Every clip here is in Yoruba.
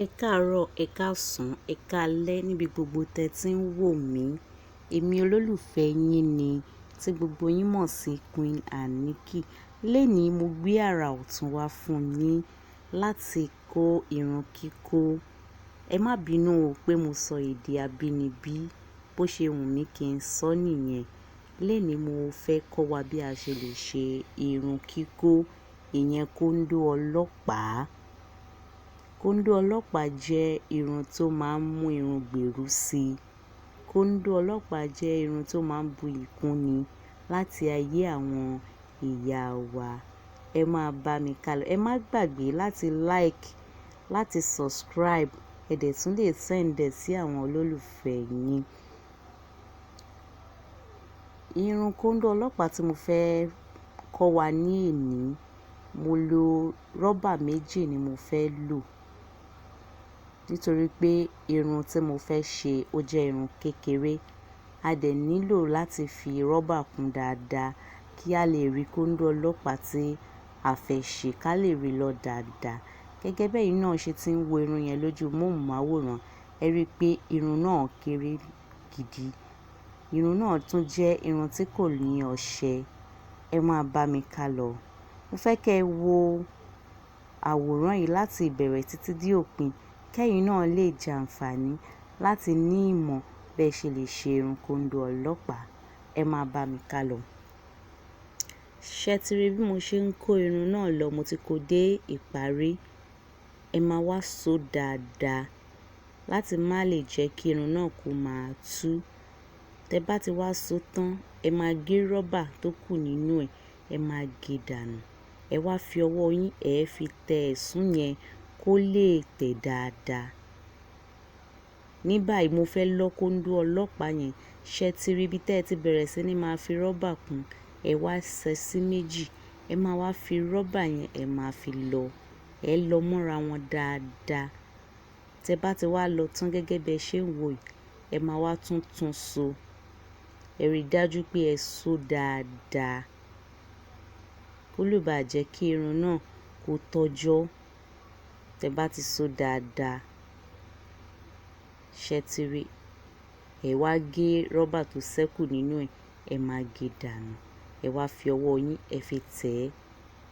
Ẹ káàárọ̀, ẹ káàsán, ẹ káalẹ́ níbi gbogbo tẹ́ tí ń wò mí. Èmi olólùfẹ́ yín ni tí gbogbo yín mọ̀ sí Queen Aniki. Lénìí mo gbé àrà ọ̀tún wá fún yín láti kó irun kíkó. Ẹ má bínú o pé mo sọ èdè abínibí bó ṣe wù mí kí n sọ nìyẹn. Lénìí mo fẹ́ kọ́ wa bí a ṣe lè ṣe irun kíkó, ìyẹn kóndó ọlọ́pàá. Kóndó ọlọ́pàá jẹ́ irun tó máa ń mú irun gbèrú sí i. Kóndó ọlọ́pàá jẹ́ irun tó máa ń bu ìkúnni láti ayé àwọn ìyá wa. Ẹ máa bá mi kálọ. Ẹ má gbàgbé láti like, láti subscribe. Ẹ dẹ̀ tún lè send ẹ̀ sí àwọn olólùfẹ́ yín. Irun kóndó ọlọ́pàá tí mo fẹ́ kọ́ wa ní èní, mo lo rọ́bà méjì ni mo fẹ́ lò. Nítorí pé irun tí mo fẹ́ ṣe ó jẹ́ irun kékeré. A dẹ̀ nílò láti fi rọ́bà kún dáadáa kí a lè rí kóndó ọlọ́pàá tí a fẹ́ ṣe ká lè rí lọ dáadáa. Gẹ́gẹ́ bẹ́ẹ̀ yín náà ṣe tí ń wo irun yẹn lójú móhùnmáwòrán, ẹ rí i pé irun náà kéré gidi. Irun náà tún jẹ́ irun tí kò ní ọṣẹ. Ẹ máa bá mi kálọ. Mo fẹ́ kí ẹ wo àwòrán yìí láti ìbẹ̀rẹ̀ títí dé òpin. Kẹ́yìn náà lè jẹ àǹfààní láti ní ìmọ̀ bẹ́ẹ̀ ṣe lè ṣe irun kóndó ọlọ́pàá. Ẹ máa bá mi kálọ. Ṣé ti rí bí mo ṣe ń kó irun náà lọ? Mo ti kó dé ìparí. Ẹ máa wá so dáadáa láti má lè jẹ́ kí irun náà kó máa tú. Tẹ bá ti wá so tán, ẹ máa gé rọ́bà tó kù nínú ẹ̀, ẹ máa gé dànù. Ẹ wá fi ọwọ́ yín, ẹ fi tẹ ẹ̀sùn yẹn kó lè tẹ̀ dáadáa. Ní báyìí mo fẹ́ lọ́ kóndó ọlọ́pàá yẹn. Ṣé ti rí bí tẹ́ ẹ ti bẹ̀rẹ̀ sí ní máa fi rọ́bà kún? Ẹ wá ṣẹ́ sí méjì. Ẹ máa wá fi rọ́bà yẹn, ẹ máa fi lọ. Ẹ lọ mọ́ra wọn dáadáa. Tẹ bá ti wá lọ tán gẹ́gẹ́ bí ẹ ṣe ń wò yìí, ẹ máa wá tún so. Ẹ rí i dájú pé ẹ so dáadáa. Kó lè bá jẹ́ kí irun náà kó tọ́jọ́. Tẹ bá ti so dáadáa, ṣé ti rí? Ẹ wá gé rọ́bà tó ṣẹ́kù nínú ẹ̀, ẹ máa gé dànù. Ẹ wá fi ọwọ́ yín, ẹ fi tẹ̀ ẹ́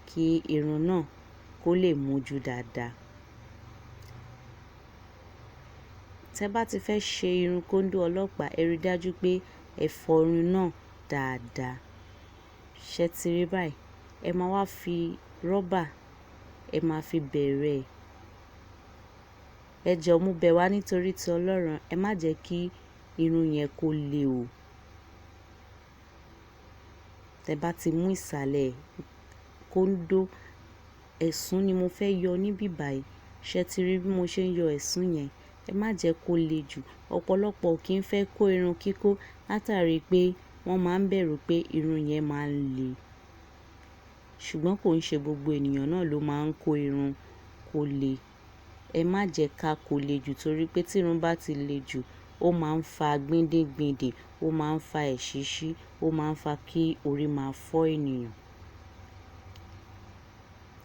kí irun náà kó lè mójú dáadáa. Tẹ bá ti fẹ́ ṣe irun kóndó ọlọ́pàá, ẹ rí i dájú pé ẹ fọ irun náà dáadáa. Ṣé ti rí báyìí? Ẹ máa wá fi rọ́bà, ẹ máa fi bẹ̀rẹ̀ ẹ̀. Ẹ jọ̀ọ́ mú bẹ̀ wá nítorí ti Ọlọ́run. Ẹ má jẹ́ kí irun yẹn kó le o. Tẹ bá ti mú ìsàlẹ̀ kóndó, ẹ̀sùn ni mo fẹ́ yọ níbí báyìí. Ṣé ti rí bí mo ṣe ń yọ ẹ̀sùn yẹn? Ẹ má jẹ́ kó le jù. Ọ̀pọ̀lọpọ̀ kì í fẹ́ kó irun kíkó látàrí pé wọ́n máa ń bẹ̀rù pé irun yẹn máa ń le. Ṣùgbọ́n kò ń ṣe gbogbo ènìyàn náà ló máa ń kó irun kó le. Ẹ má jẹ́ ká kó le jù torí pé tí irun bá ti le jù, ó máa ń fa gbindingbindin, ó máa ń fa èṣíṣí, ó máa ń fa kí orí máa fọ́ ènìyàn.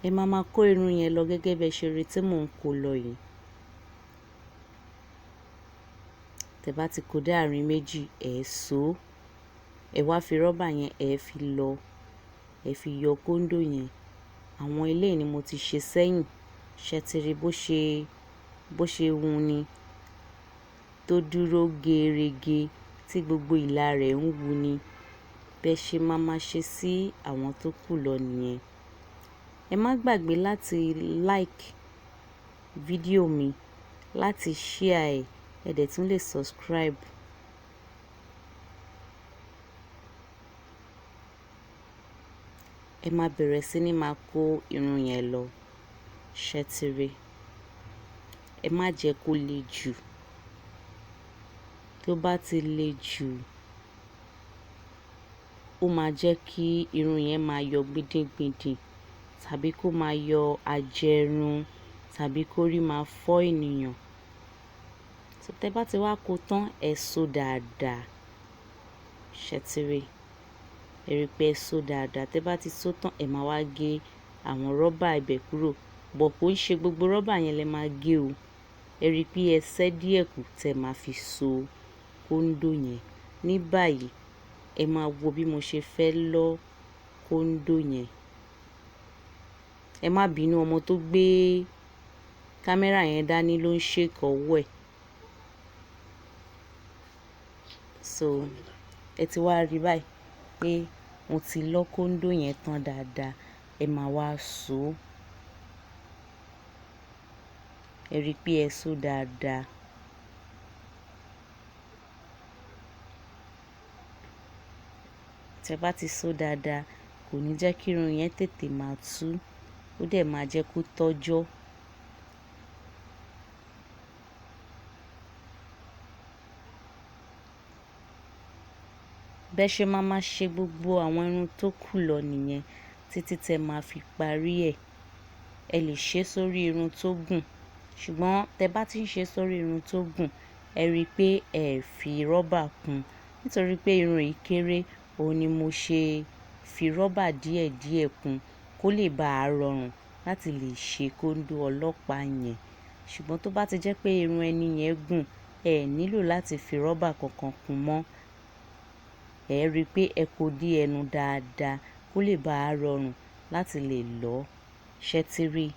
Ẹ máa kó irun yẹn lọ gẹ́gẹ́ bí ẹ ṣe rí tí mò ń kó lọ yìí. Tẹ bá ti kó dé àárín méjì, ẹ so. Ẹ wá fi rọ́bà yẹn, ẹ fi lọ. Ẹ fi yọ kóndó yẹn. Àwọn eléyìí ni mo ti ṣe sẹ́yìn. Ṣé ti rí bó ṣe wun ni tó dúró gerege tí gbogbo ìlà rẹ̀ ń wu ni. Bẹ́ ṣe máa ṣe sí àwọn tó kù lọ nìyẹn. Ẹ má gbàgbé láti like fídíò mi, láti share ẹ̀. Ẹ dẹ̀ tún lè subscribe. Ẹ máa bẹ̀rẹ̀ sí ní máa kó irun yẹn lọ. Ṣé ti rí? Ẹ má jẹ́ kó le jù. Tó bá ti le jù, ó máa jẹ́ kí irun yẹn máa yọ gbindingbindin tàbí kó máa yọ ajẹrun tàbí kó rí máa fọ́ ènìyàn. Tẹ bá ti wá kó tán, ẹ so dáadáa. Ṣé ti rí? Ẹ rí i pé ẹ so dáadáa. Tẹ bá ti so tán, ẹ máa wá gé àwọn rọ́bà ibẹ̀ kúrò. Bọ̀ kò ń ṣe gbogbo rọ́bà yẹn lẹ máa gé o. ẹ rí i pé ẹ ṣẹ́ díẹ̀ kù tẹ́ máa fi so kóńdò yẹn. Ní báyìí ẹ máa wo bí mo ṣe fẹ́ lọ kóńdò yẹn. Ẹ má bínú, ọmọ tó gbé kámẹ́rà yẹn dání ló ń ṣèkì ọwọ́ ẹ̀. So ẹ ti wá rí báyìí pé mo ti lọ kóńdò yẹn tán dáadáa. Ẹ máa wá so. Ẹ rí i pé ẹ so dáadáa. Tẹ́ bá ti so dáadáa, kò ní jẹ́ kí irun yẹn tètè máa tú, ó dẹ̀ máa jẹ́ kó tọ́jọ́. Bẹ́ ṣe máa ṣe gbogbo àwọn irun tó kù lọ nìyẹn títí tẹ́ máa fi parí ẹ̀. Ẹ lè ṣe sórí irun tó gùn, ṣùgbọ́n tẹ́ bá ti ń ṣe sórí irun tó gùn, ẹ rí i pé ẹ fi rọ́bà kún. Nítorí pé irun yìí kéré, òun ni mo ṣe fi rọ́bà díẹ̀díẹ̀ kún kó lè bá a rọrùn láti lè ṣe kóńdò ọlọ́pàá yẹn. Ṣùgbọ́n tó bá ti jẹ́ pé irun ẹni yẹn gùn, ẹ nílò láti fi rọ́bà kankan kún mọ́. Ẹ rí i pé ẹ kó dí ẹnu dáadáa kó lè bá a rọrùn láti lè lọ. Ṣé ti rí?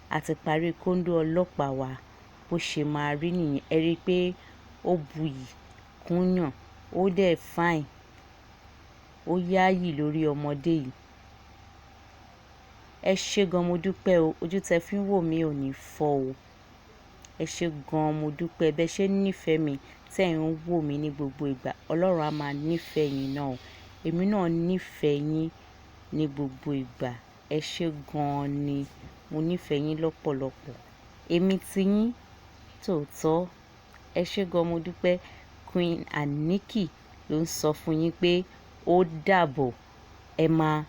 A ti parí kóńdò ọlọ́pàá wa. Bó ṣe máa rí nìyẹn. Ẹ rí i pé ó buyì kúnyàn, ó dẹ̀ fine, ó yááyì lórí ọmọdé yìí. Ẹ ṣé gan, mo dúpẹ́ o. Ojú tẹ fi ń wò mí ò ní fọ́ o. Ẹ ṣé gan, mo dúpẹ́. Bẹ́ ṣe nífẹ̀ẹ́ mi tẹ́ ẹ̀ ń wò mí ní gbogbo ìgbà. Ọlọ́run á máa nífẹ̀ẹ́ yín náà o. Èmi náà nífẹ̀ẹ́ yín ní gbogbo ìgbà. Ẹ ṣé gan ni. Mo nífẹ̀ẹ́ yín lọ́pọ̀lọpọ̀. Èmi ti yín tòótọ́. Ẹ ṣé gan, mo dúpẹ́. Queen Aniki ló ń sọ fún yín pé ó dàbọ̀. Ẹ máa